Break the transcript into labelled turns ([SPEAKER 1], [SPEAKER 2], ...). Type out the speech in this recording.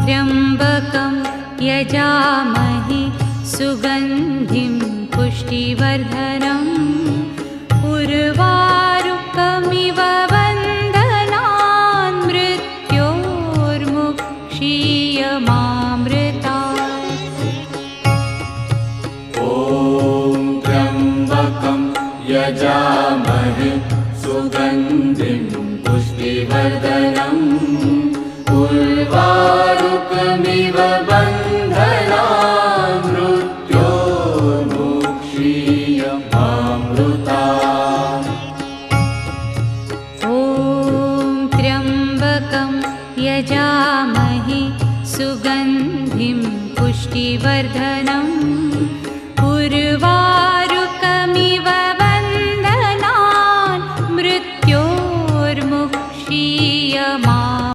[SPEAKER 1] त्र्यम्बकं यजामहे सुगन्धिं पुष्टिवर्धनम् उर्वारुकमिव बन्धनान् मृत्योर्मुक्षीयमामृतात्।
[SPEAKER 2] ॐ त्र्यम्बकं यजामहे सुगन्धिं पुष्टिवर्धनम् उर्वारुकमिव बन्धनान् मृत्योर्मुक्षीयमामृतात्।
[SPEAKER 1] ॐ त्र्यम्बकं यजामहे सुगन्धिं पुष्टिवर्धनम् उर्वारुकमिव